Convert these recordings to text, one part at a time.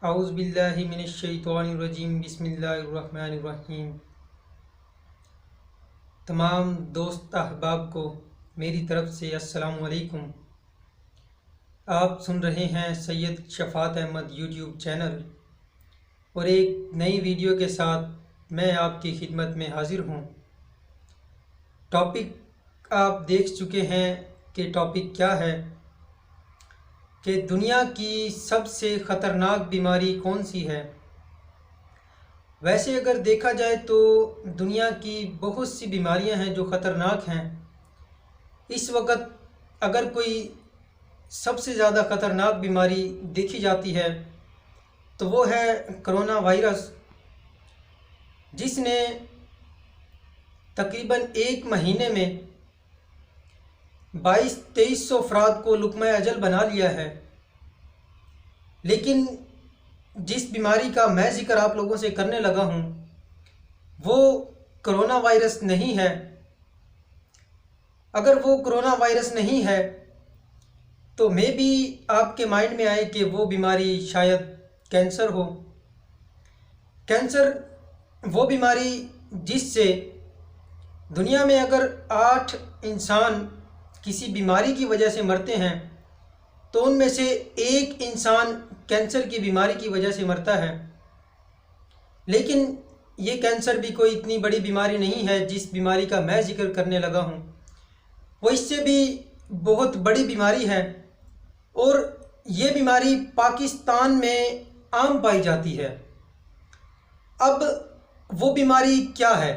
औज़ुबिल्लाहि मिनश्शैतानिर्रजीम बिस्मिल्लाहिर्रहमानिर्रहीम। तमाम दोस्त अहबाब को मेरी तरफ़ से अस्सलाम वालेकुम। आप सुन रहे हैं सैयद शफ़ात अहमद यूट्यूब चैनल और एक नई वीडियो के साथ मैं आपकी खिदमत में हाज़िर हूँ। टॉपिक आप देख चुके हैं कि टॉपिक क्या है कि दुनिया की सबसे ख़तरनाक बीमारी कौन सी है। वैसे अगर देखा जाए तो दुनिया की बहुत सी बीमारियां हैं जो ख़तरनाक हैं। इस वक्त अगर कोई सबसे ज़्यादा ख़तरनाक बीमारी देखी जाती है तो वो है कोरोना वायरस, जिसने तकरीबन एक महीने में 2200-2300 अफराद को लुक़मा अजल बना लिया है। लेकिन जिस बीमारी का मैं ज़िक्र आप लोगों से करने लगा हूँ वो कोरोना वायरस नहीं है। अगर वो कोरोना वायरस नहीं है तो मे भी आपके माइंड में आए कि वो बीमारी शायद कैंसर हो। कैंसर वो बीमारी जिससे दुनिया में अगर 8 इंसान किसी बीमारी की वजह से मरते हैं तो उनमें से एक इंसान कैंसर की बीमारी की वजह से मरता है। लेकिन ये कैंसर भी कोई इतनी बड़ी बीमारी नहीं है जिस बीमारी का मैं जिक्र करने लगा हूँ, वो इससे भी बहुत बड़ी बीमारी है और ये बीमारी पाकिस्तान में आम पाई जाती है। अब वो बीमारी क्या है?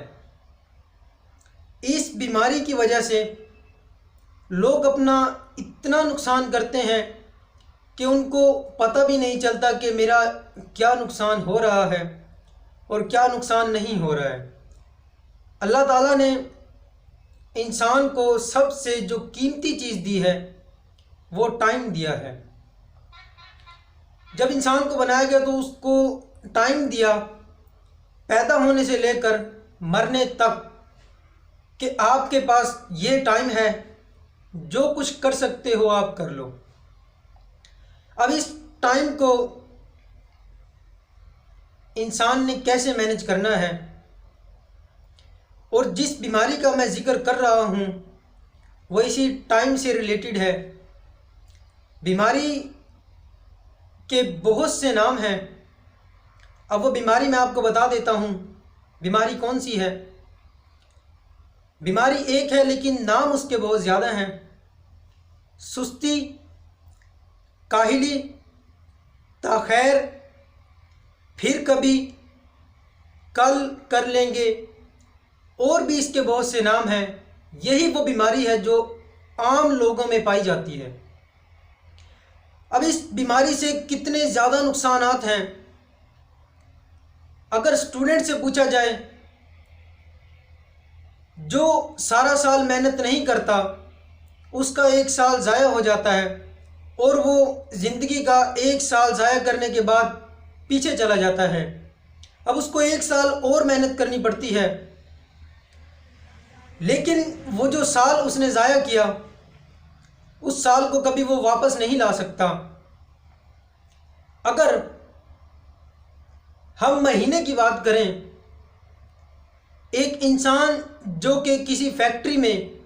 इस बीमारी की वजह से लोग अपना इतना नुकसान करते हैं कि उनको पता भी नहीं चलता कि मेरा क्या नुकसान हो रहा है और क्या नुकसान नहीं हो रहा है। अल्लाह ताला ने इंसान को सबसे जो कीमती चीज़ दी है वो टाइम दिया है। जब इंसान को बनाया गया तो उसको टाइम दिया पैदा होने से लेकर मरने तक कि आपके पास ये टाइम है, जो कुछ कर सकते हो आप कर लो। अब इस टाइम को इंसान ने कैसे मैनेज करना है, और जिस बीमारी का मैं जिक्र कर रहा हूँ वो इसी टाइम से रिलेटेड है। बीमारी के बहुत से नाम हैं। अब वो बीमारी मैं आपको बता देता हूँ बीमारी कौन सी है। बीमारी एक है लेकिन नाम उसके बहुत ज़्यादा हैं। सुस्ती, काहिली, ताख़ैर, फिर कभी, कल कर लेंगे, और भी इसके बहुत से नाम हैं। यही वो बीमारी है जो आम लोगों में पाई जाती है। अब इस बीमारी से कितने ज़्यादा नुकसानात हैं, अगर स्टूडेंट से पूछा जाए जो सारा साल मेहनत नहीं करता उसका एक साल ज़ाया हो जाता है और वो ज़िंदगी का एक साल ज़ाया करने के बाद पीछे चला जाता है। अब उसको एक साल और मेहनत करनी पड़ती है, लेकिन वो जो साल उसने ज़ाया किया उस साल को कभी वो वापस नहीं ला सकता। अगर हम महीने की बात करें, एक इंसान जो कि किसी फैक्ट्री में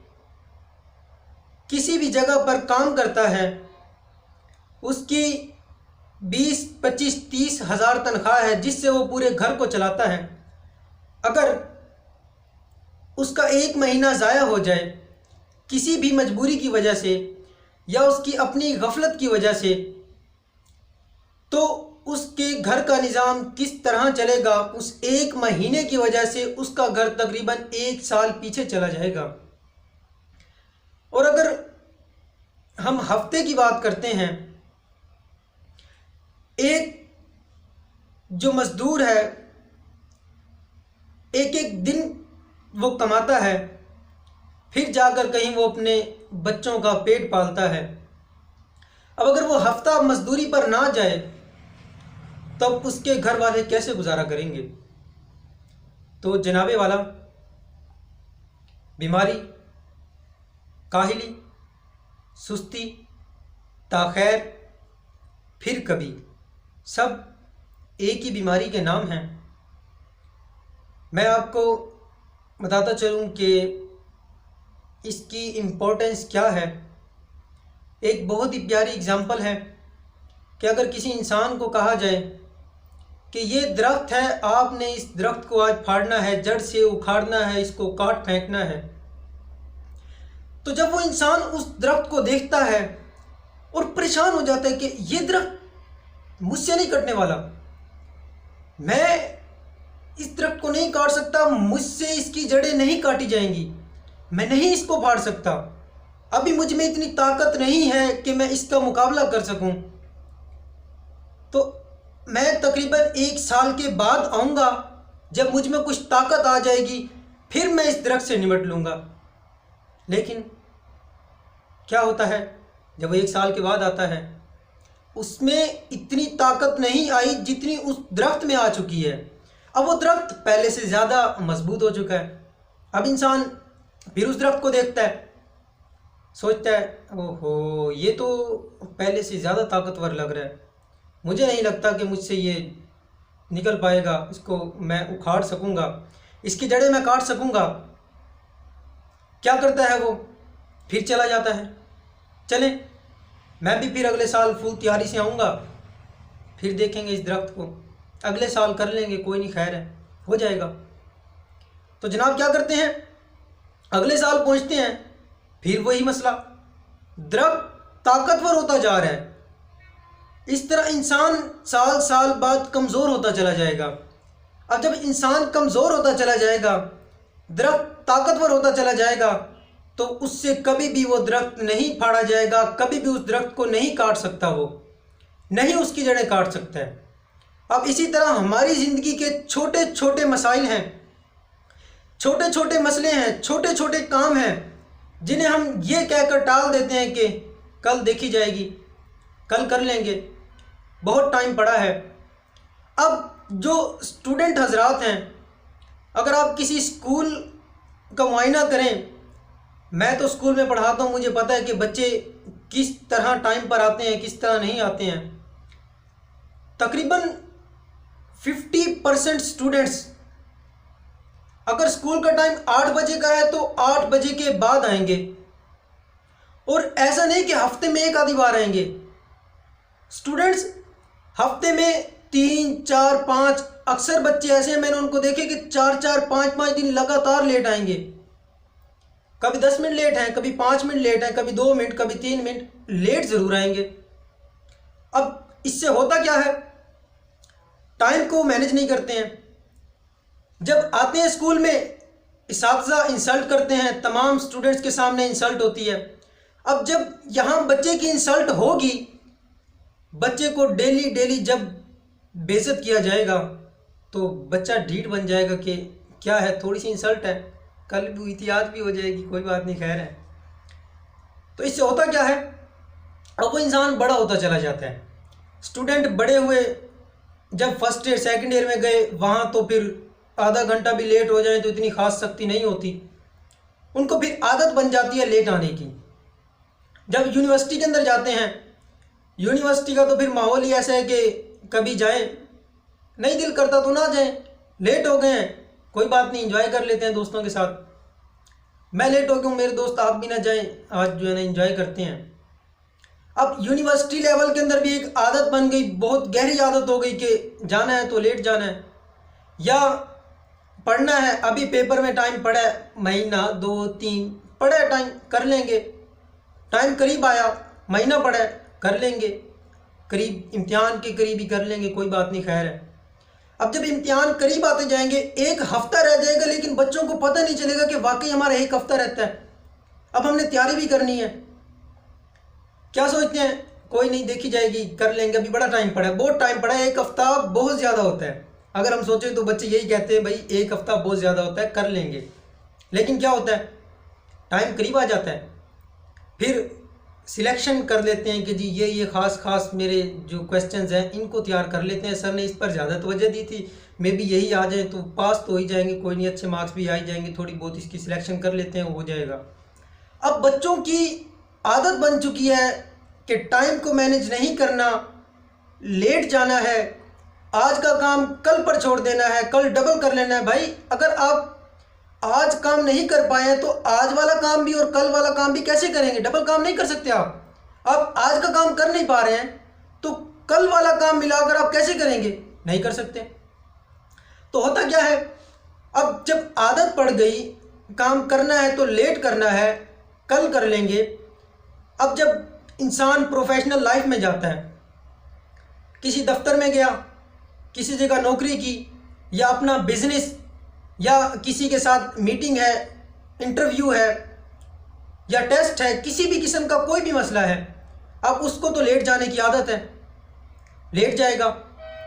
किसी भी जगह पर काम करता है, उसकी 20-25-30 हज़ार तनख्वाह है जिससे वो पूरे घर को चलाता है। अगर उसका एक महीना ज़ाया हो जाए किसी भी मजबूरी की वजह से या उसकी अपनी गफलत की वजह से, तो उसके घर का निज़ाम किस तरह चलेगा। उस एक महीने की वजह से उसका घर तकरीबन एक साल पीछे चला जाएगा। और अगर हम हफ्ते की बात करते हैं, एक जो मज़दूर है एक एक दिन वो कमाता है, फिर जाकर कहीं वो अपने बच्चों का पेट पालता है। अब अगर वो हफ्ता मजदूरी पर ना जाए तब उसके घर वाले कैसे गुजारा करेंगे। तो जनाबे वाला, बीमारी, काहिली, सुस्ती, ताख़ैर, फिर कभी, सब एक ही बीमारी के नाम हैं। मैं आपको बताता चलूँ कि इसकी इम्पोर्टेंस क्या है। एक बहुत ही प्यारी एग्जांपल है कि अगर किसी इंसान को कहा जाए कि ये दरख्त है, आपने इस दरख्त को आज फाड़ना है, जड़ से उखाड़ना है, इसको काट फेंकना है, तो जब वो इंसान उस दरख्त को देखता है और परेशान हो जाता है कि ये दरख्त मुझसे नहीं कटने वाला, मैं इस दरख्त को नहीं काट सकता, मुझसे इसकी जड़ें नहीं काटी जाएंगी, मैं नहीं इसको फाड़ सकता, अभी मुझ में इतनी ताकत नहीं है कि मैं इसका मुकाबला कर सकूं, तो मैं तकरीबन 1 साल के बाद आऊँगा, जब मुझ में कुछ ताकत आ जाएगी फिर मैं इस दरख्त से निपट लूँगा। लेकिन क्या होता है, जब वो 1 साल के बाद आता है, उसमें इतनी ताकत नहीं आई जितनी उस दरख्त में आ चुकी है। अब वो दरख्त पहले से ज़्यादा मजबूत हो चुका है। अब इंसान फिर उस दरख्त को देखता है, सोचता है ओहो ये तो पहले से ज़्यादा ताकतवर लग रहा है, मुझे नहीं लगता कि मुझसे ये निकल पाएगा, इसको मैं उखाड़ सकूँगा, इसकी जड़ें मैं काट सकूँगा। क्या करता है वो, फिर चला जाता है, चले मैं भी फिर अगले साल फुल तैयारी से आऊँगा, फिर देखेंगे इस दरख्त को, अगले साल कर लेंगे, कोई नहीं, खैर है, हो जाएगा। तो जनाब क्या करते हैं, अगले साल पहुँचते हैं, फिर वही मसला, दरख्त ताकतवर होता जा रहा है। इस तरह इंसान साल साल बाद कमज़ोर होता चला जाएगा। अब जब इंसान कमज़ोर होता चला जाएगा, दरख्त ताकतवर होता चला जाएगा, तो उससे कभी भी वो दरख्त नहीं फाड़ा जाएगा, कभी भी उस दरख्त को नहीं काट सकता, वो नहीं उसकी जड़ें काट सकता है। अब इसी तरह हमारी ज़िंदगी के छोटे छोटे मसाइल हैं, छोटे छोटे मसले हैं, छोटे छोटे काम हैं, जिन्हें हम ये कहकर टाल देते हैं कि कल देखी जाएगी, कल कर लेंगे, बहुत टाइम पड़ा है। अब जो स्टूडेंट हजरात हैं, अगर आप किसी स्कूल का मुआयना करें, मैं तो स्कूल में पढ़ाता हूँ, मुझे पता है कि बच्चे किस तरह टाइम पर आते हैं, किस तरह नहीं आते हैं। तकरीबन 50% स्टूडेंट्स अगर स्कूल का टाइम 8 बजे का है तो 8 बजे के बाद आएंगे, और ऐसा नहीं कि हफ्ते में 1 आधी बार आएंगे। स्टूडेंट्स हफ्ते में 3, 4, 5, अक्सर बच्चे ऐसे हैं, मैंने उनको देखे कि 4-4, 5-5 दिन लगातार लेट आएंगे। कभी 10 मिनट लेट हैं, कभी 5 मिनट लेट हैं, कभी 2 मिनट, कभी 3 मिनट लेट ज़रूर आएंगे। अब इससे होता क्या है, टाइम को मैनेज नहीं करते हैं। जब आते हैं स्कूल में, इसातिज़ा इंसल्ट करते हैं, तमाम स्टूडेंट्स के सामने इंसल्ट होती है। अब जब यहाँ बच्चे की इंसल्ट होगी, बच्चे को डेली डेली जब बेइज्जत किया जाएगा, तो बच्चा ढीठ बन जाएगा कि क्या है, थोड़ी सी इंसल्ट है, कल भी हुई थी, आज भी हो जाएगी, कोई बात नहीं, खैर है। तो इससे होता क्या है, अब वो इंसान बड़ा होता चला जाता है। स्टूडेंट बड़े हुए, जब फर्स्ट ईयर सेकंड ईयर में गए, वहाँ तो फिर आधा घंटा भी लेट हो जाए तो इतनी खास सख्ती नहीं होती, उनको फिर आदत बन जाती है लेट आने की। जब यूनिवर्सिटी के अंदर जाते हैं, यूनिवर्सिटी का तो फिर माहौल ही ऐसा है कि कभी जाएं, नहीं दिल करता तो ना जाएं, लेट हो गए हैं, कोई बात नहीं, एंजॉय कर लेते हैं दोस्तों के साथ। मैं लेट हो गया हूँ, मेरे दोस्त आप भी ना जाएं, आज जो है ना एंजॉय करते हैं। अब यूनिवर्सिटी लेवल के अंदर भी एक आदत बन गई, बहुत गहरी आदत हो गई कि जाना है तो लेट जाना है, या पढ़ना है, अभी पेपर में टाइम पड़ा है, महीना 2, 3 पड़ा है, टाइम कर लेंगे, टाइम करीब आया, महीना पड़ा है, कर लेंगे, करीब इम्तिहान के करीब ही कर लेंगे, कोई बात नहीं, खैर है। अब जब इम्तिहान करीब आते जाएंगे, 1 हफ्ता रह जाएगा, लेकिन बच्चों को पता नहीं चलेगा कि वाकई हमारा 1 हफ्ता रहता है, अब हमने तैयारी भी करनी है। क्या सोचते हैं, कोई नहीं, देखी जाएगी, कर लेंगे, अभी बड़ा टाइम पड़ा है, बहुत टाइम पड़ा है, 1 हफ्ता बहुत ज़्यादा होता है। अगर हम सोचें तो बच्चे यही कहते हैं, भाई 1 हफ्ता बहुत ज़्यादा होता है, कर लेंगे। लेकिन क्या होता है, टाइम करीब आ जाता है, फिर सिलेक्शन कर लेते हैं कि जी ये ख़ास मेरे जो क्वेश्चंस हैं इनको तैयार कर लेते हैं, सर ने इस पर ज़्यादा तवज्जो दी थी, मे बी यही आ जाए तो पास तो हो ही जाएंगे, कोई नहीं, अच्छे मार्क्स भी आ ही जाएंगे, थोड़ी बहुत इसकी सिलेक्शन कर लेते हैं, हो जाएगा। अब बच्चों की आदत बन चुकी है कि टाइम को मैनेज नहीं करना, लेट जाना है, आज का काम कल पर छोड़ देना है, कल डबल कर लेना है। भाई अगर आप आज काम नहीं कर पाए हैं तो आज वाला काम भी और कल वाला काम भी कैसे करेंगे? डबल काम नहीं कर सकते आप आज का काम कर नहीं पा रहे हैं तो कल वाला काम मिलाकर आप कैसे करेंगे? नहीं कर सकते। तो होता क्या है, अब जब आदत पड़ गई काम करना है तो लेट करना है, कल कर लेंगे। अब जब इंसान प्रोफेशनल लाइफ में जाता है, किसी दफ्तर में गया, किसी जगह नौकरी की, या अपना बिजनेस, या किसी के साथ मीटिंग है, इंटरव्यू है या टेस्ट है, किसी भी किस्म का कोई भी मसला है, अब उसको तो लेट जाने की आदत है, लेट जाएगा।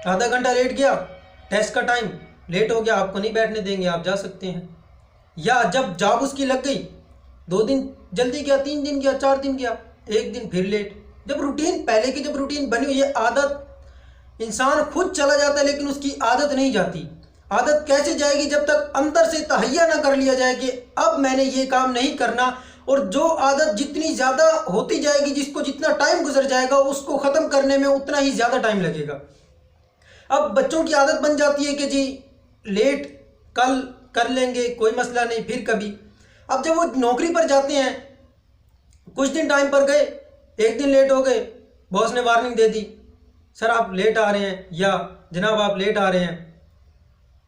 आधा घंटा लेट गया, टेस्ट का टाइम लेट हो गया, आपको नहीं बैठने देंगे, आप जा सकते हैं। या जब जॉब उसकी लग गई, 2 दिन जल्दी गया, 3 दिन गया, 4 दिन गया, 1 दिन फिर लेट। जब रूटीन पहले की जब रूटीन बनी हुई है, आदत इंसान खुद चला जाता है लेकिन उसकी आदत नहीं जाती। आदत कैसे जाएगी? जब तक अंदर से तहैया ना कर लिया जाए कि अब मैंने ये काम नहीं करना। और जो आदत जितनी ज़्यादा होती जाएगी, जिसको जितना टाइम गुजर जाएगा, उसको ख़त्म करने में उतना ही ज़्यादा टाइम लगेगा। अब बच्चों की आदत बन जाती है कि जी लेट कल कर लेंगे, कोई मसला नहीं, फिर कभी। अब जब वो नौकरी पर जाते हैं, कुछ दिन टाइम पर गए, 1 दिन लेट हो गए, बॉस ने वार्निंग दे दी, सर आप लेट आ रहे हैं, या जनाब आप लेट आ रहे हैं,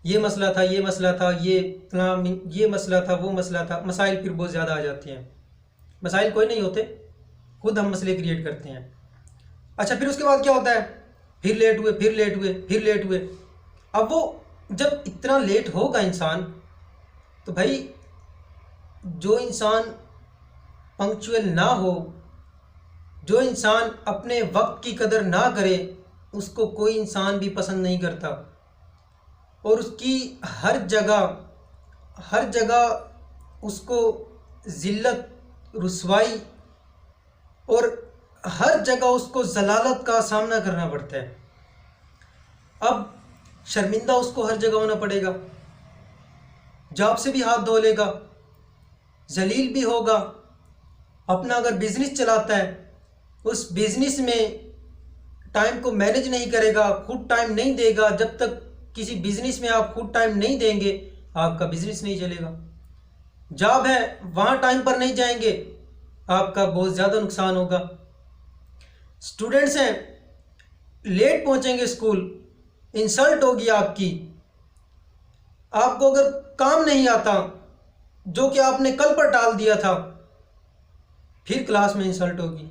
ये मसला था, ये मसला था, ये मसला था, वो मसला था। मसाइल फिर बहुत ज़्यादा आ जाते हैं। मसाइल कोई नहीं होते, खुद हम मसले क्रिएट करते हैं। अच्छा, फिर उसके बाद क्या होता है? फिर लेट हुए, फिर लेट हुए, फिर लेट हुए। अब वो जब इतना लेट होगा इंसान, तो भाई जो इंसान पंक्चुअल ना हो, जो इंसान अपने वक्त की कदर ना करे, उसको कोई इंसान भी पसंद नहीं करता। और उसकी हर जगह उसको ज़िल्लत, रुसवाई और हर जगह उसको ज़लालत का सामना करना पड़ता है। अब शर्मिंदा उसको हर जगह होना पड़ेगा, जॉब से भी हाथ धो लेगा, जलील भी होगा। अपना अगर बिज़नेस चलाता है, उस बिज़नेस में टाइम को मैनेज नहीं करेगा, खुद टाइम नहीं देगा। जब तक किसी बिज़नेस में आप खुद टाइम नहीं देंगे, आपका बिज़नेस नहीं चलेगा। जॉब है, वहाँ टाइम पर नहीं जाएंगे, आपका बहुत ज़्यादा नुकसान होगा। स्टूडेंट्स हैं, लेट पहुँचेंगे स्कूल, इंसल्ट होगी आपकी। आपको अगर काम नहीं आता जो कि आपने कल पर टाल दिया था, फिर क्लास में इंसल्ट होगी।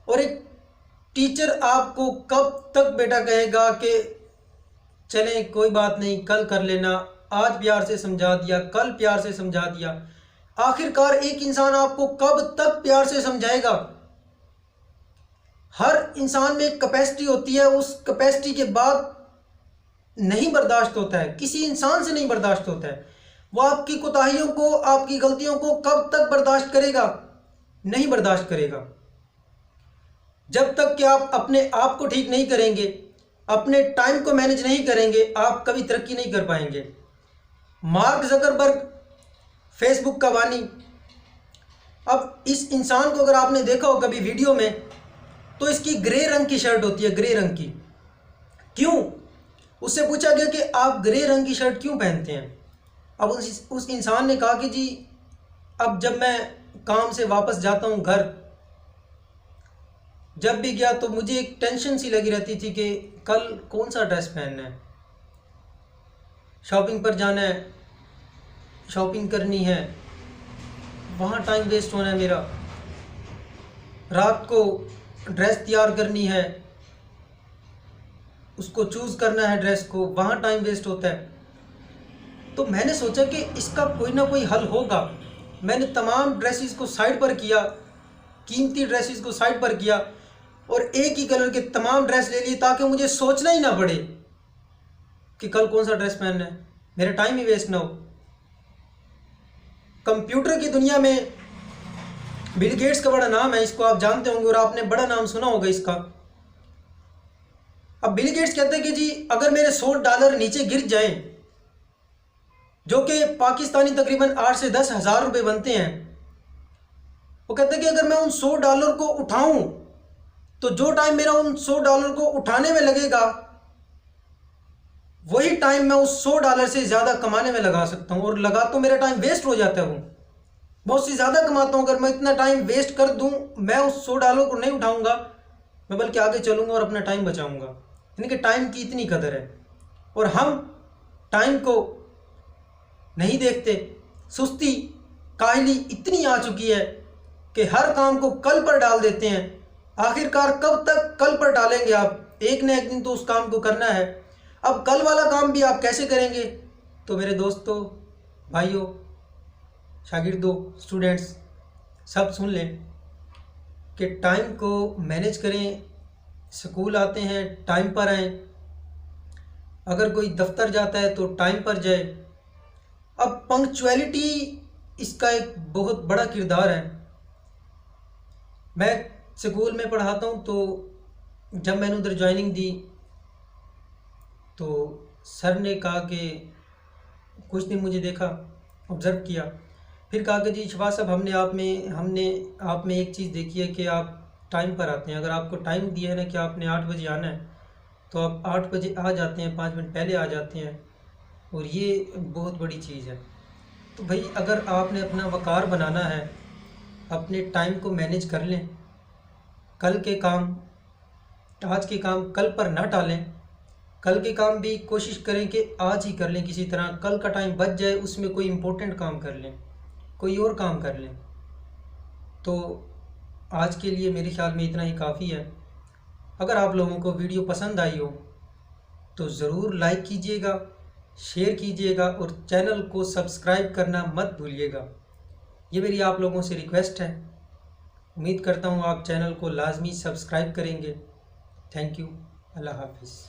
और एक टीचर आपको कब तक बेटा कहेगा कि चलें कोई बात नहीं, कल कर लेना, आज प्यार से समझा दिया, कल प्यार से समझा दिया। आखिरकार एक इंसान आपको कब तक प्यार से समझाएगा? हर इंसान में एक कैपेसिटी होती है, उस कैपेसिटी के बाद नहीं बर्दाश्त होता है, किसी इंसान से नहीं बर्दाश्त होता है। वो आपकी कोताहियों को, आपकी गलतियों को कब तक बर्दाश्त करेगा? नहीं बर्दाश्त करेगा। जब तक कि आप अपने आप को ठीक नहीं करेंगे, अपने टाइम को मैनेज नहीं करेंगे, आप कभी तरक्की नहीं कर पाएंगे। मार्क ज़करबर्ग, फेसबुक का बानी। अब इस इंसान को अगर आपने देखा हो कभी वीडियो में, तो इसकी ग्रे रंग की शर्ट होती है, ग्रे रंग की। क्यों? उससे पूछा गया कि आप ग्रे रंग की शर्ट क्यों पहनते हैं? अब उस इंसान ने कहा कि जी अब जब मैं काम से वापस जाता हूँ घर, जब भी गया तो मुझे एक टेंशन सी लगी रहती थी कि कल कौन सा ड्रेस पहनना है, शॉपिंग पर जाना है, शॉपिंग करनी है, वहाँ टाइम वेस्ट होना है मेरा, रात को ड्रेस तैयार करनी है, उसको चूज़ करना है ड्रेस को, वहाँ टाइम वेस्ट होता है। तो मैंने सोचा कि इसका कोई ना कोई हल होगा। मैंने तमाम ड्रेसेस को साइड पर किया, कीमती ड्रेसेस को साइड पर किया और एक ही कलर के तमाम ड्रेस ले लिए, ताकि मुझे सोचना ही ना पड़े कि कल कौन सा ड्रेस पहनना है, मेरा टाइम ही वेस्ट ना हो। कंप्यूटर की दुनिया में बिल गेट्स का बड़ा नाम है, इसको आप जानते होंगे और आपने बड़ा नाम सुना होगा इसका। अब बिल गेट्स कहते हैं कि जी अगर मेरे $100 नीचे गिर जाएं, जो कि पाकिस्तानी तकरीबन 8 से 10 हज़ार रुपये बनते हैं, वो कहते हैं कि अगर मैं उन $100 को उठाऊं तो जो टाइम मेरा उन $100 को उठाने में लगेगा वही टाइम मैं उस $100 से ज़्यादा कमाने में लगा सकता हूँ, और लगा तो मेरा टाइम वेस्ट हो जाता है, वो बहुत सी ज़्यादा कमाता हूँ। अगर मैं इतना टाइम वेस्ट कर दूँ, मैं उस $100 को नहीं उठाऊँगा, मैं बल्कि आगे चलूँगा और अपना टाइम बचाऊँगा। यानी कि टाइम की इतनी कदर है, और हम टाइम को नहीं देखते। सुस्ती, काहली इतनी आ चुकी है कि हर काम को कल पर डाल देते हैं। आखिरकार कब तक कल पर डालेंगे आप? एक न एक दिन तो उस काम को करना है। अब कल वाला काम भी आप कैसे करेंगे? तो मेरे दोस्तों, भाइयों, शागिर्दों, स्टूडेंट्स, सब सुन लें कि टाइम को मैनेज करें। स्कूल आते हैं टाइम पर आएँ, अगर कोई दफ्तर जाता है तो टाइम पर जाए। अब पंक्चुअलिटी इसका एक बहुत बड़ा किरदार है। मैं स्कूल में पढ़ाता हूँ, तो जब मैंने उधर ज्वाइनिंग दी तो सर ने कहा कि कुछ दिन मुझे देखा, ऑब्ज़र्व किया, फिर कहा कि जी शबाज साहब, हमने आप में एक चीज़ देखी है कि आप टाइम पर आते हैं। अगर आपको टाइम दिया है ना कि आपने 8 बजे आना है, तो आप 8 बजे आ जाते हैं, 5 मिनट पहले आ जाते हैं, और ये बहुत बड़ी चीज़ है। तो भाई, अगर आपने अपना वक़ार बनाना है, अपने टाइम को मैनेज कर लें। कल के काम, आज के काम कल पर ना टालें। कल के काम भी कोशिश करें कि आज ही कर लें किसी तरह। कल का टाइम बच जाए, उसमें कोई इम्पोर्टेंट काम कर लें, कोई और काम कर लें। तो आज के लिए मेरे ख्याल में इतना ही काफ़ी है। अगर आप लोगों को वीडियो पसंद आई हो तो ज़रूर लाइक कीजिएगा, शेयर कीजिएगा, और चैनल को सब्सक्राइब करना मत भूलिएगा। ये मेरी आप लोगों से रिक्वेस्ट है। उम्मीद करता हूँ आप चैनल को लाजमी सब्सक्राइब करेंगे। Thank you. अल्लाह हाफिज़।